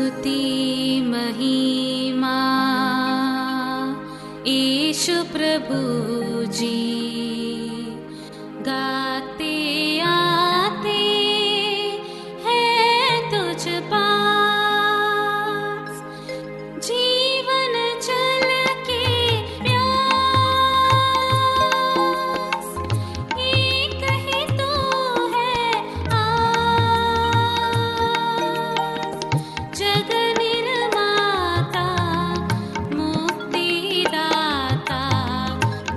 स्तुति महिमा ईशु प्रभु जी गाते आते हैं तुझ पास जीवन जल के प्यास एक ही तो है आस जग निर्माता मुक्तिदाता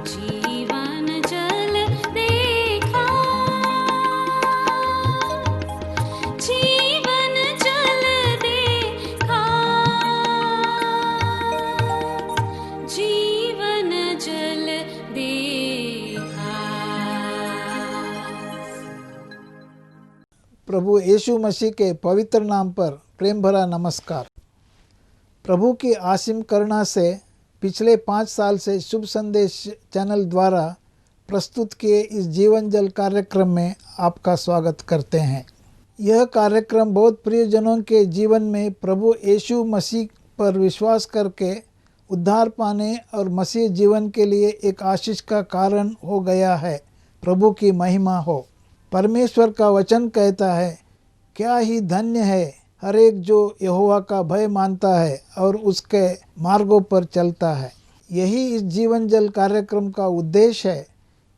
जीवन जल देखा जीवन जल देखा जीवन जल देखा। प्रभु यीशु मसीह के पवित्र नाम पर प्रेम भरा नमस्कार। प्रभु की असीम करुणा से पिछले 5 साल से शुभ संदेश चैनल द्वारा प्रस्तुत किए इस जीवन जल कार्यक्रम में आपका स्वागत करते हैं। यह कार्यक्रम बहुत प्रियजनों के जीवन में प्रभु यीशु मसीह पर विश्वास करके उद्धार पाने और मसीह जीवन के लिए एक आशीष का कारण हो गया है। प्रभु की महिमा हो। परमेश्वर का वचन कहता है, क्या ही धन्य है हर एक जो यहोवा का भय मानता है और उसके मार्गों पर चलता है। यही इस जीवन जल कार्यक्रम का उद्देश्य है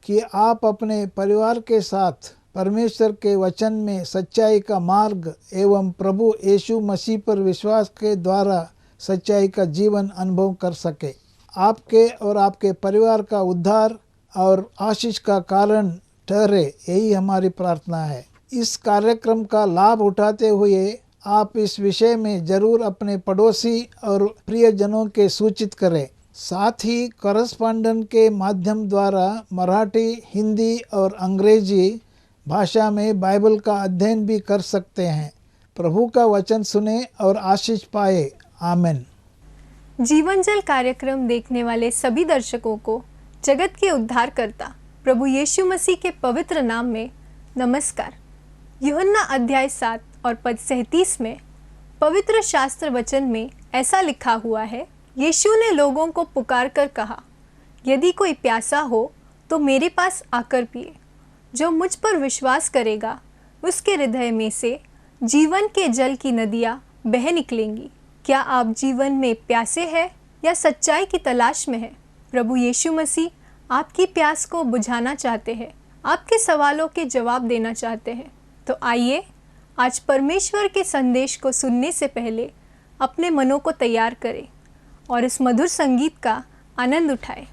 कि आप अपने परिवार के साथ परमेश्वर के वचन में सच्चाई का मार्ग एवं प्रभु यीशु मसीह पर विश्वास के द्वारा सच्चाई का जीवन अनुभव कर सके। आपके और आपके परिवार का उद्धार और आशीष का कारण ठहरे, यही हमारी प्रार्थना है। इस कार्यक्रम का लाभ उठाते हुए आप इस विषय में जरूर अपने पड़ोसी और प्रियजनों के सूचित करें। साथ ही कॉरेस्पॉन्डेंट के माध्यम द्वारा मराठी, हिंदी और अंग्रेजी भाषा में बाइबल का अध्ययन भी कर सकते हैं। प्रभु का वचन सुने और आशीष पाए। आमीन। जीवन जल कार्यक्रम देखने वाले सभी दर्शकों को जगत के उद्धारकर्ता प्रभु यीशु मसीह के पवित्र नाम में नमस्कार। यूहन्ना अध्याय 7 और पद 37 में पवित्र शास्त्र वचन में ऐसा लिखा हुआ है, यीशु ने लोगों को पुकार कर कहा, यदि कोई प्यासा हो तो मेरे पास आकर पिए। जो मुझ पर विश्वास करेगा उसके हृदय में से जीवन के जल की नदियाँ बह निकलेंगी। क्या आप जीवन में प्यासे हैं या सच्चाई की तलाश में हैं? प्रभु यीशु मसीह आपकी प्यास को बुझाना चाहते हैं, आपके सवालों के जवाब देना चाहते हैं। तो आइए आज परमेश्वर के संदेश को सुनने से पहले अपने मनों को तैयार करें और इस मधुर संगीत का आनंद उठाएं।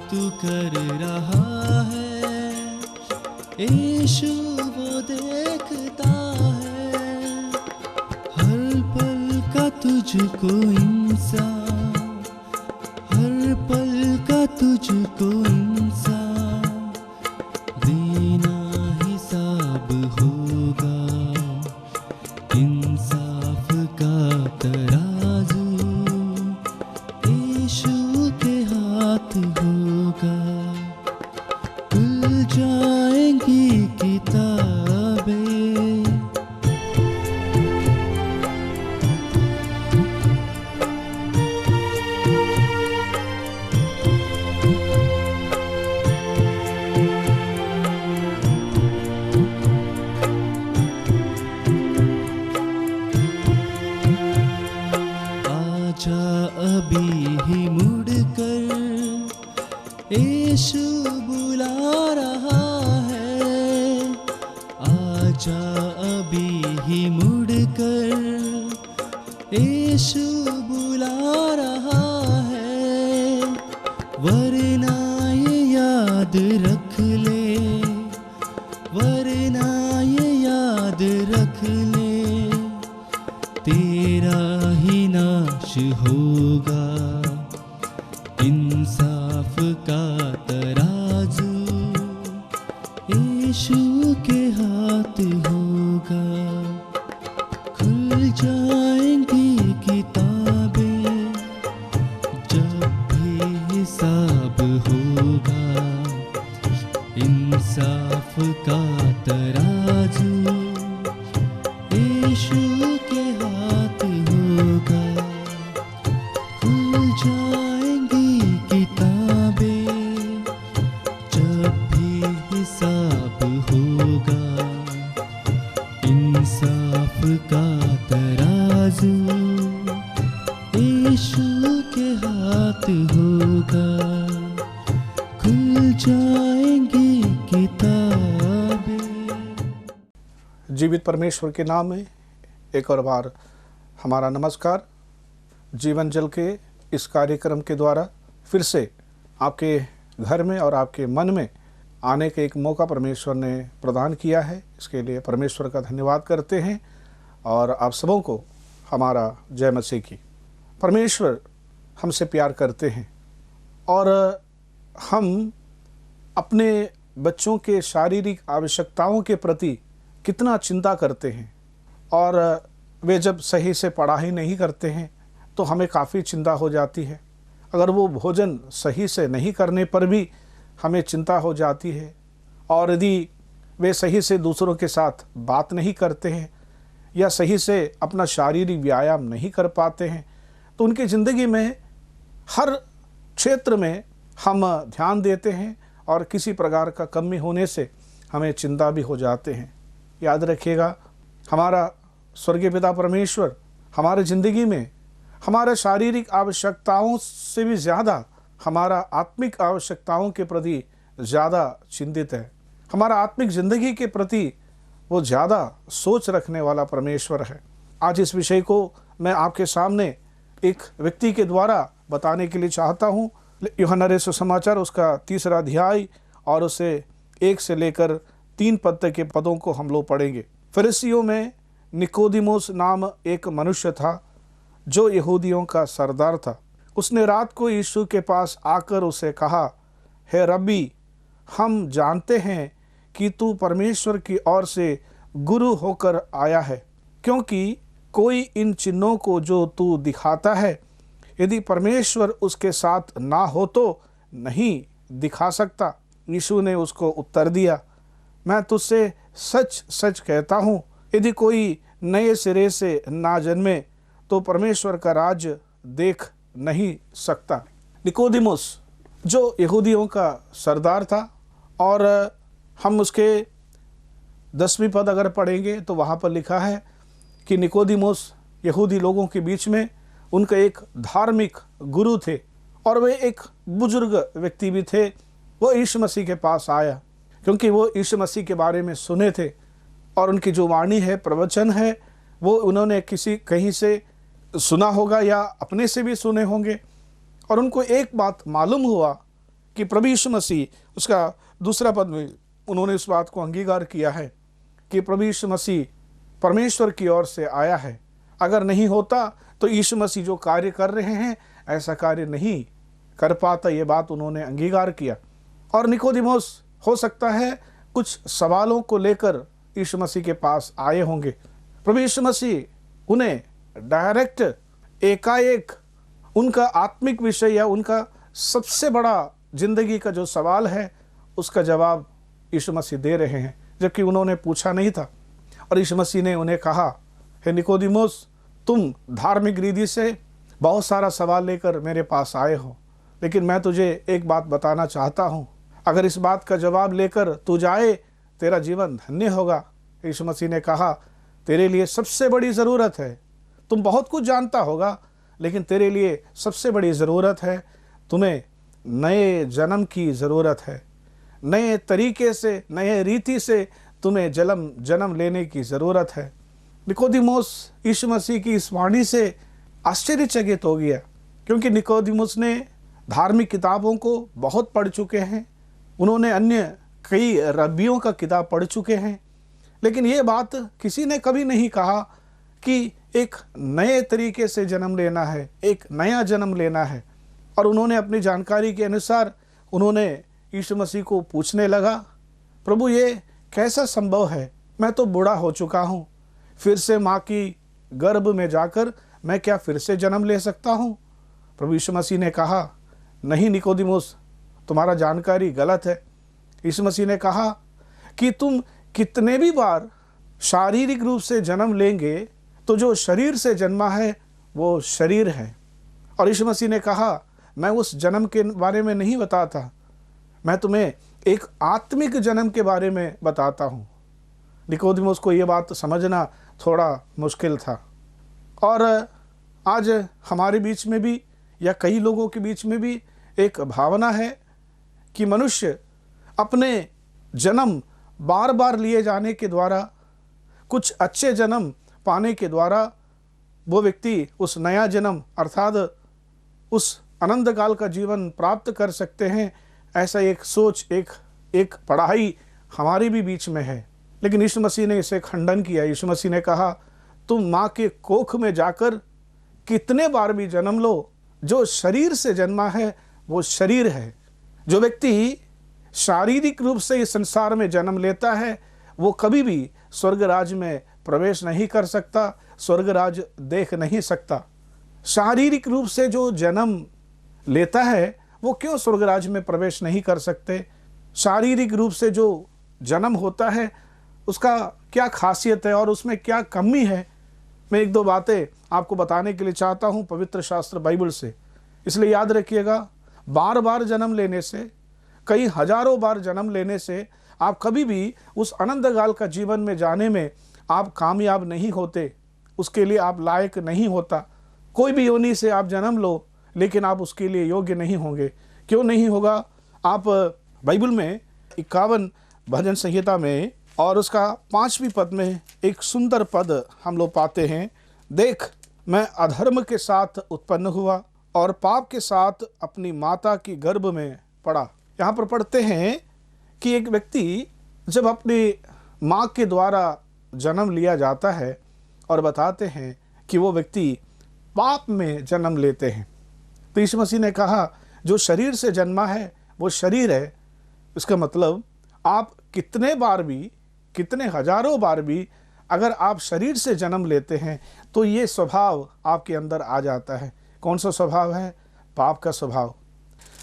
तू कर रहा है, यीशु वो देखता है, हर पल का तुझको इंसान, हर पल का तुझको इंसान, देना हिसाब होगा, इंसाफ का तराजू यीशु के हाथ होगा, खुल जाएंगी किताबें। आजा अभी ही मुड़कर, यीशु बुला रहा है, आजा अभी ही मुड़कर, यीशु बुला रहा है, वरना ये याद रख ले, वरना ये याद रख ले, तेरा ही नाश होगा, इंसाफ का तराजू यीशु के हाथ होगा, खुल जाएंगी किताबें, जब भी हिसाब होगा, इंसाफ का तराजू यीशु के हाथ होगा, खुल जाएंगी किताबें, जब भी हिसाब होगा, इंसाफ का तराजू यीशु के हाथ होगा, खुल जाएंगी किताबें। जीवित परमेश्वर के नाम में एक और बार हमारा नमस्कार। जीवन जल के इस कार्यक्रम के द्वारा फिर से आपके घर में और आपके मन में आने का एक मौका परमेश्वर ने प्रदान किया है। इसके लिए परमेश्वर का धन्यवाद करते हैं और आप सबों को हमारा जय मसीह की। परमेश्वर हमसे प्यार करते हैं और हम अपने बच्चों के शारीरिक आवश्यकताओं के प्रति कितना चिंता करते हैं, और वे जब सही से पढ़ाई नहीं करते हैं तो हमें काफ़ी चिंता हो जाती है। अगर वो भोजन सही से नहीं करने पर भी हमें चिंता हो जाती है, और यदि वे सही से दूसरों के साथ बात नहीं करते हैं या सही से अपना शारीरिक व्यायाम नहीं कर पाते हैं तो उनकी ज़िंदगी में हर क्षेत्र में हम ध्यान देते हैं और किसी प्रकार का कमी होने से हमें चिंता भी हो जाते हैं। याद रखिएगा, हमारा स्वर्गीय पिता परमेश्वर हमारे ज़िंदगी में हमारे शारीरिक आवश्यकताओं से भी ज़्यादा हमारा आत्मिक आवश्यकताओं के प्रति ज़्यादा चिंतित है। हमारा आत्मिक ज़िंदगी के प्रति वो ज़्यादा सोच रखने वाला परमेश्वर है। आज इस विषय को मैं आपके सामने एक व्यक्ति के द्वारा बताने के लिए चाहता हूँ। यूहन्ना रचित सुसमाचार उसका 3 अध्याय और उसे 1 से लेकर 3 पद तक के पदों को हम लोग पढ़ेंगे। फरीसियों में निकोदिमुस नाम एक मनुष्य था जो यहूदियों का सरदार था। उसने रात को यीशु के पास आकर उसे कहा, हे रब्बी, हम जानते हैं कि तू परमेश्वर की ओर से गुरु होकर आया है, क्योंकि कोई इन चिन्हों को जो तू दिखाता है यदि परमेश्वर उसके साथ ना हो तो नहीं दिखा सकता। यीशु ने उसको उत्तर दिया, मैं तुझसे सच सच कहता हूँ, यदि कोई नए सिरे से ना जन्मे तो परमेश्वर का राज्य देख नहीं सकता। निकोदिमुस जो यहूदियों का सरदार था, और हम उसके 10वीं पद अगर पढ़ेंगे तो वहाँ पर लिखा है कि निकोदिमुस यहूदी लोगों के बीच में उनका एक धार्मिक गुरु थे और वे एक बुजुर्ग व्यक्ति भी थे। वो यीशु मसीह के पास आया क्योंकि वो यीशु मसीह के बारे में सुने थे और उनकी जो वाणी है, प्रवचन है, वो उन्होंने कहीं से सुना होगा या अपने से भी सुने होंगे। और उनको एक बात मालूम हुआ कि प्रभु यीशु मसीह, उसका 2 पद में उन्होंने इस बात को अंगीकार किया है कि प्रभु यीशु मसीह परमेश्वर की ओर से आया है। अगर नहीं होता तो यीशु मसीह जो कार्य कर रहे हैं ऐसा कार्य नहीं कर पाता। ये बात उन्होंने अंगीकार किया। और निकोदिमोस हो सकता है कुछ सवालों को लेकर यीशु मसीह के पास आए होंगे। प्रभु यीशु मसीह उन्हें डायरेक्ट एकाएक उनका आत्मिक विषय या उनका सबसे बड़ा जिंदगी का जो सवाल है उसका जवाब यीशु मसीह दे रहे हैं, जबकि उन्होंने पूछा नहीं था। और यीशु मसीह ने उन्हें कहा, हे निकोदिमोस, तुम धार्मिक रीति से बहुत सारा सवाल लेकर मेरे पास आए हो, लेकिन मैं तुझे एक बात बताना चाहता हूँ। अगर इस बात का जवाब लेकर तू जाए तेरा जीवन धन्य होगा। यीशु मसीह ने कहा, तेरे लिए सबसे बड़ी ज़रूरत है, तुम बहुत कुछ जानता होगा, लेकिन तेरे लिए सबसे बड़ी ज़रूरत है, तुम्हें नए जन्म की ज़रूरत है। नए तरीके से, नए रीति से तुम्हें जन्म लेने की ज़रूरत है। निकोदिमोस यीशु मसीह की इस वाणी से आश्चर्यचकित हो गया, क्योंकि निकोदिमोस ने धार्मिक किताबों को बहुत पढ़ चुके हैं, उन्होंने अन्य कई रब्बियों का किताब पढ़ चुके हैं, लेकिन ये बात किसी ने कभी नहीं कहा कि एक नए तरीके से जन्म लेना है, एक नया जन्म लेना है। और उन्होंने अपनी जानकारी के अनुसार उन्होंने यीशु मसीह को पूछने लगा, प्रभु ये कैसा संभव है, मैं तो बूढ़ा हो चुका हूँ, फिर से माँ की गर्भ में जाकर मैं क्या फिर से जन्म ले सकता हूँ? प्रभु यीशु मसीह ने कहा, नहीं निकोदिमोस, तुम्हारा जानकारी गलत है। यीशु मसीह ने कहा कि तुम कितने भी बार शारीरिक रूप से जन्म लेंगे तो जो शरीर से जन्मा है वो शरीर है। और यीशु मसीह ने कहा, मैं उस जन्म के बारे में नहीं बताता, मैं तुम्हें एक आत्मिक जन्म के बारे में बताता हूँ। निकोदिमोस को ये बात समझना थोड़ा मुश्किल था। और आज हमारे बीच में भी या कई लोगों के बीच में भी एक भावना है कि मनुष्य अपने जन्म बार बार लिए जाने के द्वारा, कुछ अच्छे जन्म पाने के द्वारा वो व्यक्ति उस नया जन्म अर्थात उस अनंत काल का जीवन प्राप्त कर सकते हैं। ऐसा एक सोच, एक पढ़ाई हमारे भी बीच में है, लेकिन यीशु मसीह ने इसे खंडन किया। यीशु मसीह ने कहा, तुम माँ के कोख में जाकर कितने बार भी जन्म लो, जो शरीर से जन्मा है वो शरीर है। जो व्यक्ति शारीरिक रूप से इस संसार में जन्म लेता है वो कभी भी स्वर्ग राज में प्रवेश नहीं कर सकता, स्वर्ग राज देख नहीं सकता। शारीरिक रूप से जो जन्म लेता है वो क्यों स्वर्ग राज में प्रवेश नहीं कर सकते? शारीरिक रूप से जो जन्म होता है उसका क्या खासियत है और उसमें क्या कमी है? मैं एक दो बातें आपको बताने के लिए चाहता हूँ पवित्र शास्त्र बाइबल से। इसलिए याद रखिएगा, बार बार जन्म लेने से, कई हजारों बार जन्म लेने से आप कभी भी उस अनंत काल का जीवन में जाने में आप कामयाब नहीं होते, उसके लिए आप लायक नहीं होता। कोई भी योनि से आप जन्म लो, लेकिन आप उसके लिए योग्य नहीं होंगे। क्यों नहीं होगा? आप बाइबल में 51 भजन संहिता में और उसका 5वीं पद में एक सुंदर पद हम लोग पाते हैं, देख मैं अधर्म के साथ उत्पन्न हुआ और पाप के साथ अपनी माता की गर्भ में पड़ा। यहाँ पर पढ़ते हैं कि एक व्यक्ति जब अपनी माँ के द्वारा जन्म लिया जाता है और बताते हैं कि वो व्यक्ति पाप में जन्म लेते हैं। तो यीशु मसीह ने कहा, जो शरीर से जन्मा है वो शरीर है। इसका मतलब आप कितने बार भी, कितने हजारों बार भी अगर आप शरीर से जन्म लेते हैं तो ये स्वभाव आपके अंदर आ जाता है। कौन सा स्वभाव है? पाप का स्वभाव।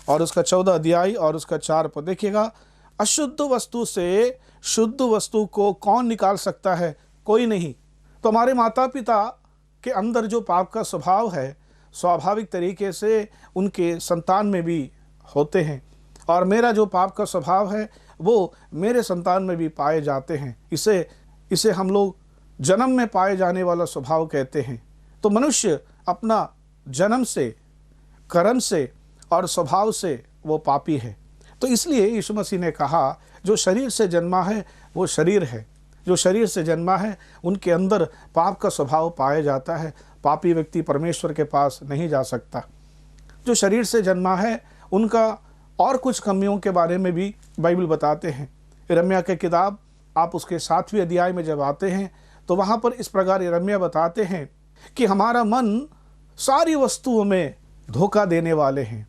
और उसका 14 अध्याय और उसका 4 पद देखिएगा, अशुद्ध वस्तु से शुद्ध वस्तु को कौन निकाल सकता है? कोई नहीं। तो हमारे माता पिता के अंदर जो पाप का स्वभाव है स्वाभाविक तरीके से उनके संतान में भी होते हैं, और मेरा जो पाप का स्वभाव है वो मेरे संतान में भी पाए जाते हैं। इसे हम लोग जन्म में पाए जाने वाला स्वभाव कहते हैं। तो मनुष्य अपना जन्म से, कर्म से और स्वभाव से वो पापी है। तो इसलिए यीशु मसीह ने कहा, जो शरीर से जन्मा है वो शरीर है। जो शरीर से जन्मा है उनके अंदर पाप का स्वभाव पाया जाता है। पापी व्यक्ति परमेश्वर के पास नहीं जा सकता। जो शरीर से जन्मा है उनका और कुछ कमियों के बारे में भी बाइबल बताते हैं। यिर्मयाह की किताब आप उसके 7वें अध्याय में जब आते हैं तो वहाँ पर इस प्रकार यिर्मयाह बताते हैं कि हमारा मन सारी वस्तुओं में धोखा देने वाले हैं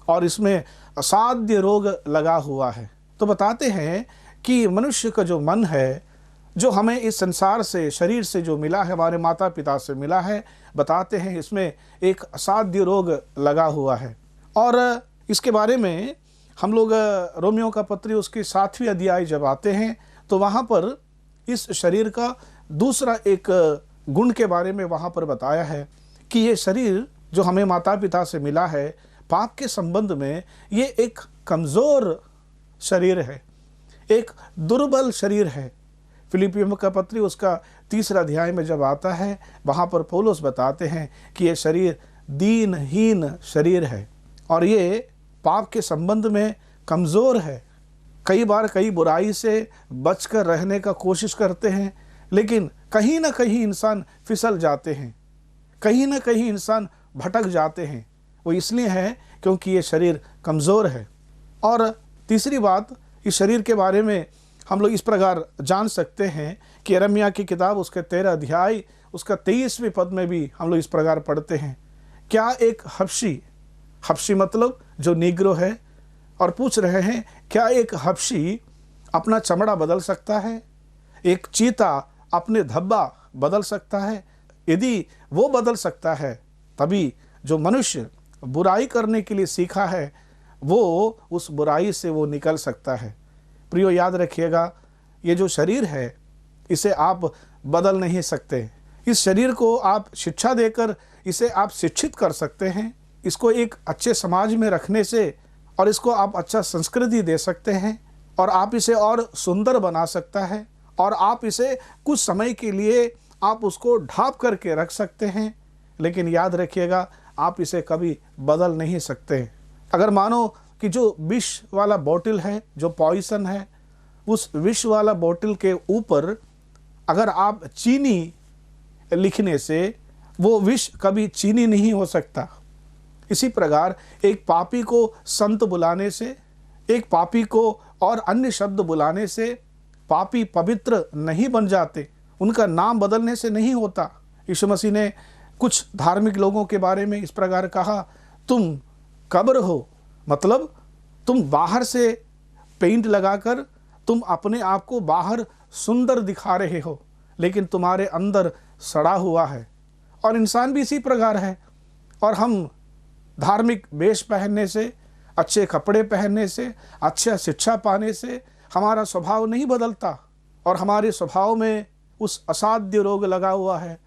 और इसमें असाध्य रोग लगा हुआ है। तो बताते हैं कि मनुष्य का जो मन है, जो हमें इस संसार से, शरीर से जो मिला है, हमारे माता पिता से मिला है, बताते हैं इसमें एक असाध्य रोग लगा हुआ है। और इसके बारे में हम लोग रोमियो का पत्री उसके 7वें अध्याय जब आते हैं तो वहाँ पर इस शरीर का दूसरा एक गुण के बारे में वहाँ पर बताया है कि ये शरीर जो हमें माता पिता से मिला है, पाप के संबंध में ये एक कमज़ोर शरीर है, एक दुर्बल शरीर है। फिलिपियों का पत्री उसका 3रा अध्याय में जब आता है वहाँ पर पौलुस बताते हैं कि ये शरीर दीनहीन शरीर है और ये पाप के संबंध में कमज़ोर है। कई बार कई बुराई से बचकर रहने का कोशिश करते हैं, लेकिन कहीं ना कहीं इंसान फिसल जाते हैं, कहीं ना कहीं इंसान भटक जाते हैं। वो इसलिए है क्योंकि ये शरीर कमज़ोर है। और तीसरी बात, इस शरीर के बारे में हम लोग इस प्रकार जान सकते हैं कि यिर्मयाह की किताब उसके 13 अध्याय उसका 23वें पद में भी हम लोग इस प्रकार पढ़ते हैं, क्या एक हबशी मतलब जो नीग्रो है, और पूछ रहे हैं क्या एक हबशी अपना चमड़ा बदल सकता है? एक चीता अपने धब्बा बदल सकता है? यदि वो बदल सकता है तभी जो मनुष्य बुराई करने के लिए सीखा है वो उस बुराई से वो निकल सकता है। प्रियो, याद रखिएगा, ये जो शरीर है इसे आप बदल नहीं सकते। इस शरीर को आप शिक्षा देकर इसे आप शिक्षित कर सकते हैं, इसको एक अच्छे समाज में रखने से, और इसको आप अच्छा संस्कृति दे सकते हैं, और आप इसे और सुंदर बना सकता है, और आप इसे कुछ समय के लिए आप उसको ढाँप करके रख सकते हैं। लेकिन याद रखिएगा, आप इसे कभी बदल नहीं सकते। अगर मानो कि जो विष वाला बोतल है, जो पॉइसन है, उस विष वाला बोतल के ऊपर अगर आप चीनी लिखने से वो विष कभी चीनी नहीं हो सकता। इसी प्रकार एक पापी को संत बुलाने से, एक पापी को और अन्य शब्द बुलाने से पापी पवित्र नहीं बन जाते, उनका नाम बदलने से नहीं होता। यीशु मसीह ने कुछ धार्मिक लोगों के बारे में इस प्रकार कहा, तुम कब्र हो, मतलब तुम बाहर से पेंट लगाकर तुम अपने आप को बाहर सुंदर दिखा रहे हो, लेकिन तुम्हारे अंदर सड़ा हुआ है। और इंसान भी इसी प्रकार है। और हम धार्मिक वेश पहनने से, अच्छे कपड़े पहनने से, अच्छा शिक्षा पाने से हमारा स्वभाव नहीं बदलता, और हमारे स्वभाव में उस असाध्य रोग लगा हुआ है।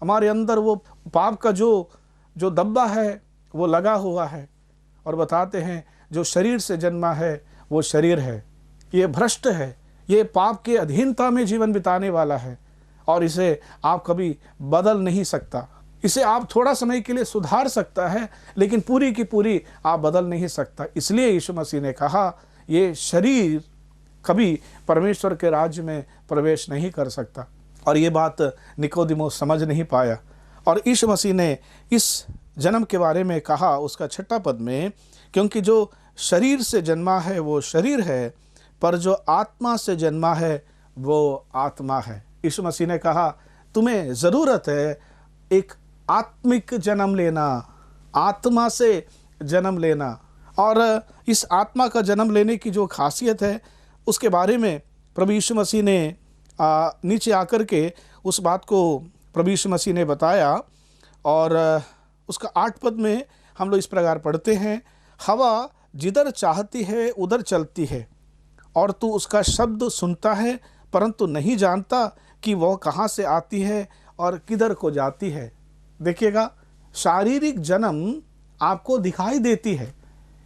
हमारे अंदर वो पाप का जो दब्बा है वो लगा हुआ है। और बताते हैं जो शरीर से जन्मा है वो शरीर है, ये भ्रष्ट है, ये पाप के अधीनता में जीवन बिताने वाला है, और इसे आप कभी बदल नहीं सकता। इसे आप थोड़ा समय के लिए सुधार सकता है, लेकिन पूरी की पूरी आप बदल नहीं सकता। इसलिए यीशु मसीह ने कहा ये शरीर कभी परमेश्वर के राज्य में प्रवेश नहीं कर सकता। और ये बात निकोदिमोस समझ नहीं पाया। और यीशु मसीह ने इस जन्म के बारे में कहा उसका 6 पद में, क्योंकि जो शरीर से जन्मा है वो शरीर है, पर जो आत्मा से जन्मा है वो आत्मा है। यीशु मसीह ने कहा तुम्हें ज़रूरत है एक आत्मिक जन्म लेना, आत्मा से जन्म लेना। और इस आत्मा का जन्म लेने की जो खासियत है उसके बारे में प्रभु यीशु मसीह ने नीचे आकर के उस बात को प्रभु यीशु मसीह ने बताया। और उसका 8 पद में हम लोग इस प्रकार पढ़ते हैं, हवा जिधर चाहती है उधर चलती है, और तू उसका शब्द सुनता है परंतु नहीं जानता कि वह कहाँ से आती है और किधर को जाती है। देखिएगा, शारीरिक जन्म आपको दिखाई देती है।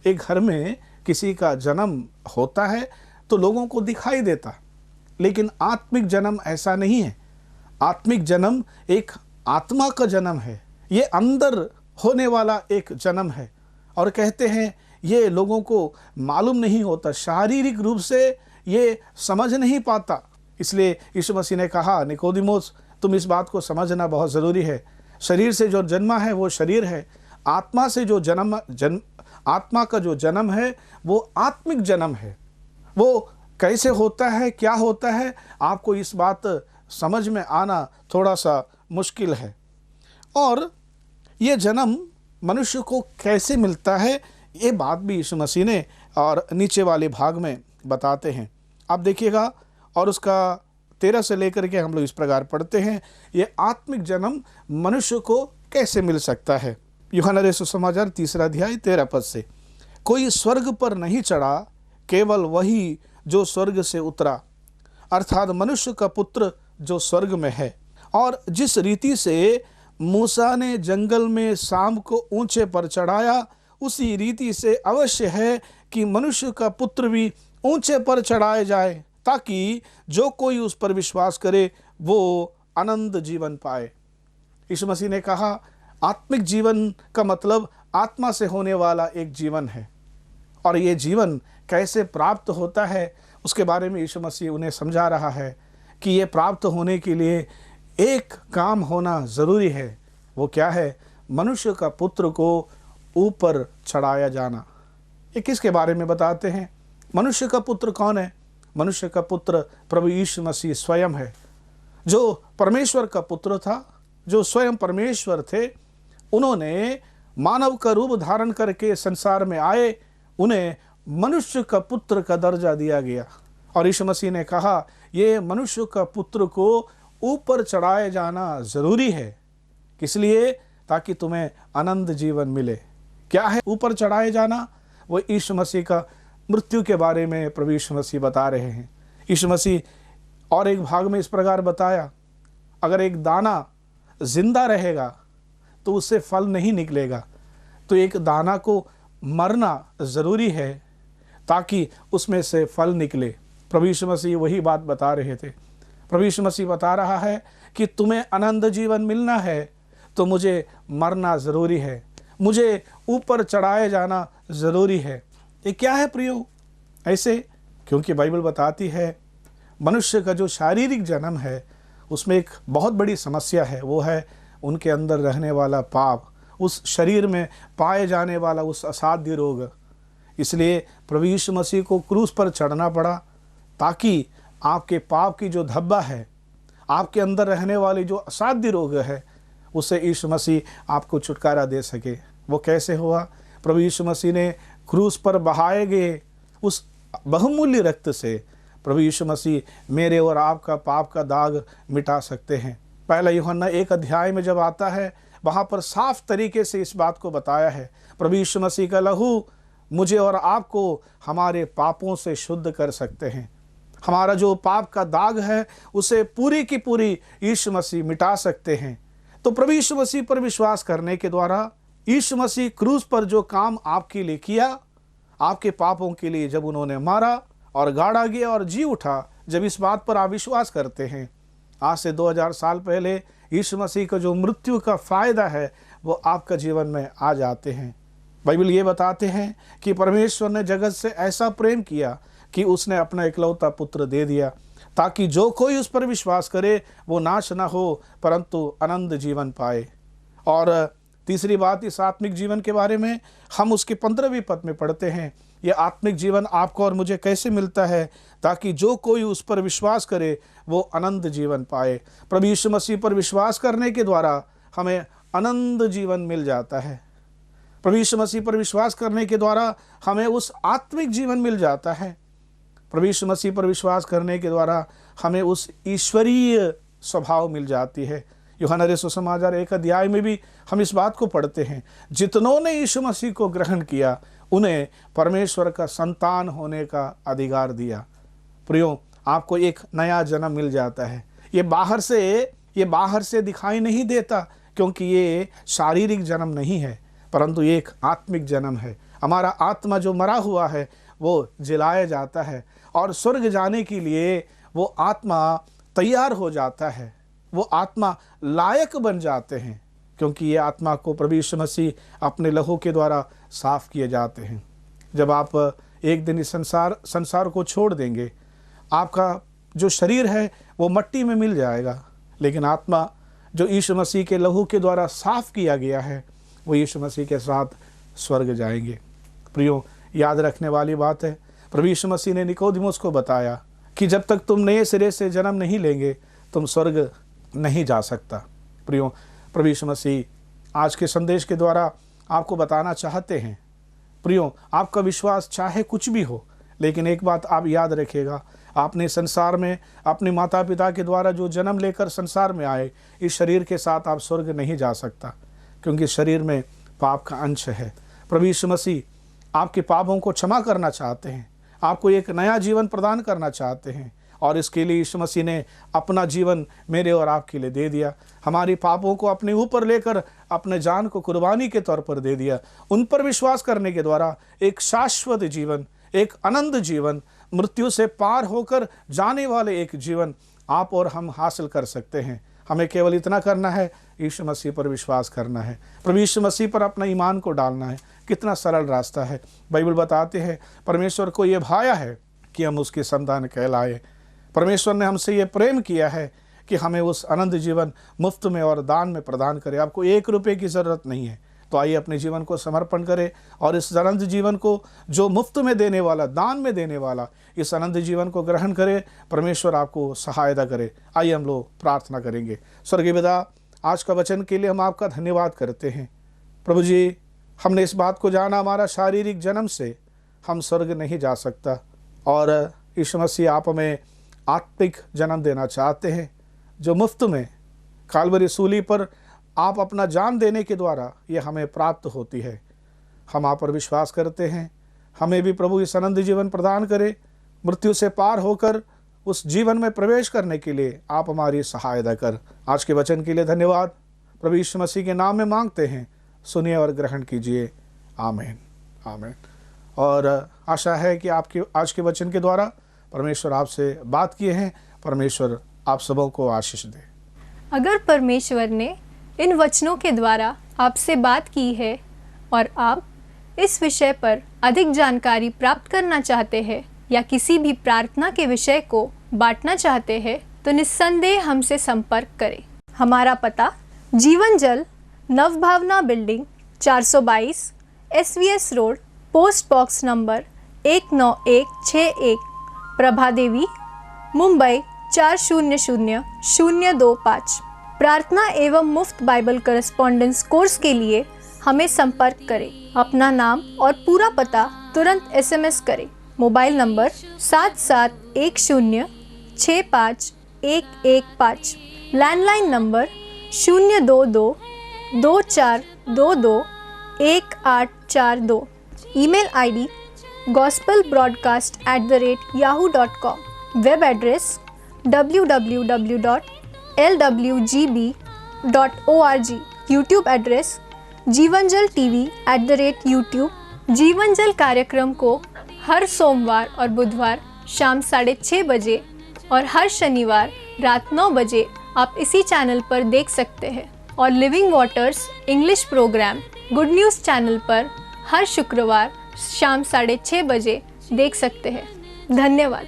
एक घर में किसी का जन्म होता है तो लोगों को दिखाई देता, लेकिन आत्मिक जन्म ऐसा नहीं है। आत्मिक जन्म एक आत्मा का जन्म है, ये अंदर होने वाला एक जन्म है। और कहते हैं ये लोगों को मालूम नहीं होता, शारीरिक रूप से ये समझ नहीं पाता। इसलिए यीशु मसीह ने कहा निकोदिमोस तुम इस बात को समझना बहुत ज़रूरी है। शरीर से जो जन्मा है वो शरीर है, आत्मा से जो आत्मा का जो जन्म है वो आत्मिक जन्म है। वो कैसे होता है, क्या होता है, आपको इस बात समझ में आना थोड़ा सा मुश्किल है। और ये जन्म मनुष्य को कैसे मिलता है, ये बात भी यीशु मसीह ने और नीचे वाले भाग में बताते हैं। आप देखिएगा, और उसका 13 से लेकर के हम लोग इस प्रकार पढ़ते हैं, ये आत्मिक जन्म मनुष्य को कैसे मिल सकता है। यूहन्ना रचित सुसमाचार 3 अध्याय 13 पद से, कोई स्वर्ग पर नहीं चढ़ा, केवल वही जो स्वर्ग से उतरा, अर्थात मनुष्य का पुत्र जो स्वर्ग में है। और जिस रीति से मूसा ने जंगल में सांप को ऊंचे पर चढ़ाया, उसी रीति से अवश्य है कि मनुष्य का पुत्र भी ऊंचे पर चढ़ाया जाए, ताकि जो कोई उस पर विश्वास करे वो अनंत जीवन पाए। यीशु मसीह ने कहा आत्मिक जीवन का मतलब आत्मा से होने वाला एक जीवन है। और ये जीवन कैसे प्राप्त होता है, उसके बारे में यीशु मसीह उन्हें समझा रहा है कि ये प्राप्त होने के लिए एक काम होना ज़रूरी है। वो क्या है? मनुष्य का पुत्र को ऊपर चढ़ाया जाना। ये किसके बारे में बताते हैं? मनुष्य का पुत्र कौन है? मनुष्य का पुत्र प्रभु यीशु मसीह स्वयं है, जो परमेश्वर का पुत्र था, जो स्वयं परमेश्वर थे। उन्होंने मानव का रूप धारण करके संसार में आए, उन्हें मनुष्य का पुत्र का दर्जा दिया गया। और यीशु मसीह ने कहा ये मनुष्य का पुत्र को ऊपर चढ़ाया जाना ज़रूरी है। किस लिए? ताकि तुम्हें अनंत जीवन मिले। क्या है ऊपर चढ़ाए जाना? वो यीशु मसीह का मृत्यु के बारे में प्रभु यीशु मसीह बता रहे हैं। यीशु मसीह और एक भाग में इस प्रकार बताया, अगर एक दाना जिंदा रहेगा तो उससे फल नहीं निकलेगा, तो एक दाना को मरना ज़रूरी है ताकि उसमें से फल निकले। प्रभु यीशु मसीह वही बात बता रहे थे। प्रभु यीशु मसीह बता रहा है कि तुम्हें अनंत जीवन मिलना है तो मुझे मरना ज़रूरी है, मुझे ऊपर चढ़ाए जाना ज़रूरी है। ये क्या है प्रियो? ऐसे क्योंकि बाइबल बताती है मनुष्य का जो शारीरिक जन्म है उसमें एक बहुत बड़ी समस्या है। वो है उनके अंदर रहने वाला पाप, उस शरीर में पाए जाने वाला उस असाध्य रोग। इसलिए प्रभु यीशु मसीह को क्रूस पर चढ़ना पड़ा ताकि आपके पाप की जो धब्बा है, आपके अंदर रहने वाले जो असाध्य रोग है, उससे यीशु मसीह आपको छुटकारा दे सके। वो कैसे हुआ? प्रभु यीशु मसीह ने क्रूस पर बहाए गए उस बहुमूल्य रक्त से प्रभु यीशु मसीह मेरे और आपका पाप का दाग मिटा सकते हैं। पहला यूहन्ना 1 अध्याय में जब आता है, वहाँ पर साफ तरीके से इस बात को बताया है, प्रभु यीशु मसीह का लहू मुझे और आपको हमारे पापों से शुद्ध कर सकते हैं। हमारा जो पाप का दाग है उसे पूरी की पूरी यीशु मसीह मिटा सकते हैं। तो प्रभु यीशु मसीह पर विश्वास करने के द्वारा यीशु मसीह क्रूस पर जो काम आपके लिए किया, आपके पापों के लिए जब उन्होंने मारा और गाड़ा गया और जी उठा, जब इस बात पर आप विश्वास करते हैं, आज से 2000 साल पहले यीशु मसीह का जो मृत्यु का फ़ायदा है वो आपका जीवन में आ जाते हैं। बाइबल ये बताते हैं कि परमेश्वर ने जगत से ऐसा प्रेम किया कि उसने अपना इकलौता पुत्र दे दिया, ताकि जो कोई उस पर विश्वास करे वो नाश ना हो परंतु अनंत जीवन पाए। और तीसरी बात इस आत्मिक जीवन के बारे में हम उसके 15वें पद में पढ़ते हैं, ये आत्मिक जीवन आपको और मुझे कैसे मिलता है? ताकि जो कोई उस पर विश्वास करे वो अनंत जीवन पाए। प्रभु यीशु मसीह पर विश्वास करने के द्वारा हमें अनंत जीवन मिल जाता है। प्रभु यीशु मसीह पर विश्वास करने के द्वारा हमें उस आत्मिक जीवन मिल जाता है। प्रभु यीशु मसीह पर विश्वास करने के द्वारा हमें उस ईश्वरीय स्वभाव मिल जाती है। यूहन्ना रचित सुसमाचार 1 अध्याय में भी हम इस बात को पढ़ते हैं, जितनों ने यीशु मसीह को ग्रहण किया उन्हें परमेश्वर का संतान होने का अधिकार दिया। प्रियो, आपको एक नया जन्म मिल जाता है। ये बाहर से दिखाई नहीं देता, क्योंकि ये शारीरिक जन्म नहीं है, परंतु ये एक आत्मिक जन्म है। हमारा आत्मा जो मरा हुआ है वो जिलाया जाता है और स्वर्ग जाने के लिए वो आत्मा तैयार हो जाता है, वो आत्मा लायक बन जाते हैं, क्योंकि ये आत्मा को प्रभु यीशु मसीह अपने लहू के द्वारा साफ किए जाते हैं। जब आप एक दिन इस संसार को छोड़ देंगे, आपका जो शरीर है वो मट्टी में मिल जाएगा, लेकिन आत्मा जो यीशु मसीह के लहू के द्वारा साफ किया गया है वो यीशु मसीह के साथ स्वर्ग जाएंगे। प्रियो, याद रखने वाली बात है, प्रभु यीशु मसीह ने निकोदेमुस को बताया कि जब तक तुम नए सिरे से जन्म नहीं लेंगे तुम स्वर्ग नहीं जा सकता। प्रियो, प्रभु यीशु मसीह आज के संदेश के द्वारा आपको बताना चाहते हैं, प्रियो, आपका विश्वास चाहे कुछ भी हो, लेकिन एक बात आप याद रखिएगा, आपने संसार में अपने माता पिता के द्वारा जो जन्म लेकर संसार में आए, इस शरीर के साथ आप स्वर्ग नहीं जा सकता, क्योंकि शरीर में पाप का अंश है। प्रभु यीशु मसीह आपके पापों को क्षमा करना चाहते हैं, आपको एक नया जीवन प्रदान करना चाहते हैं, और इसके लिए यीशु मसीह ने अपना जीवन मेरे और आपके लिए दे दिया। हमारे पापों को अपने ऊपर लेकर अपने जान को कुर्बानी के तौर पर दे दिया। उन पर विश्वास करने के द्वारा एक शाश्वत जीवन, एक आनंद जीवन, मृत्यु से पार होकर जाने वाले एक जीवन आप और हम हासिल कर सकते हैं। हमें केवल इतना करना है, यीशु मसीह पर विश्वास करना है, प्रभु यीशु मसीह पर अपना ईमान को डालना है। कितना सरल रास्ता है। बाइबल बताते हैं परमेश्वर को ये भाया है कि हम उसकी संतान कहलाए। परमेश्वर ने हमसे ये प्रेम किया है कि हमें उस आनंद जीवन मुफ्त में और दान में प्रदान करे। आपको 1 रुपये की ज़रूरत नहीं है, तो आइए अपने जीवन को समर्पण करें और इस आनंद जीवन को जो मुफ्त में देने वाला, दान में देने वाला, इस आनंद जीवन को ग्रहण करें। परमेश्वर आपको सहायता करे। आइए हम लोग प्रार्थना करेंगे। स्वर्गीय पिता, आज का वचन के लिए हम आपका धन्यवाद करते हैं। प्रभु जी, हमने इस बात को जाना, हमारा शारीरिक जन्म से हम स्वर्ग नहीं जा सकता, और यीशु मसीह आप हमें आत्मिक जन्म देना चाहते हैं, जो मुफ्त में कालवरी सूली पर आप अपना जान देने के द्वारा ये हमें प्राप्त होती है। हम आप पर विश्वास करते हैं। हमें भी प्रभु इस आनंद जीवन प्रदान करें। मृत्यु से पार होकर उस जीवन में प्रवेश करने के लिए आप हमारी सहायता कर। आज के वचन के लिए धन्यवाद प्रभु यीशु मसीह के नाम में मांगते हैं। सुनिए और ग्रहण कीजिए। आमीन, आमीन। और आशा है कि आपके आज के वचन के द्वारा परमेश्वर आपसे बात किए हैं। परमेश्वर आप सबों को आशीष दे। अगर परमेश्वर ने इन वचनों के द्वारा आपसे बात की है और आप इस विषय पर अधिक जानकारी प्राप्त करना चाहते हैं या किसी भी प्रार्थना के विषय को बांटना चाहते हैं, तो निस्संदेह हमसे संपर्क करें। हमारा पता Jeevan Jal Navbhavna building 422 SVS road, post box number 19161, Prabha Devi, Mumbai 400025। प्रार्थना एवं मुफ्त बाइबल करस्पॉन्डेंस कोर्स के लिए हमें संपर्क करें। अपना नाम और पूरा पता तुरंत SMS करें। Mobile number 7710651115, landline number 02224221842, email ID gospelbroadcast@yahoo.com, web address www.lwgb.org, YouTube address Jeevanjal TV@YouTube। Jeevanjal कार्यक्रम को हर सोमवार और बुधवार शाम 6:30 बजे और हर शनिवार रात 9 बजे आप इसी चैनल पर देख सकते हैं, और living waters English program good news channel पर हर शुक्रवार शाम 6:30 बजे देख सकते हैं। धन्यवाद।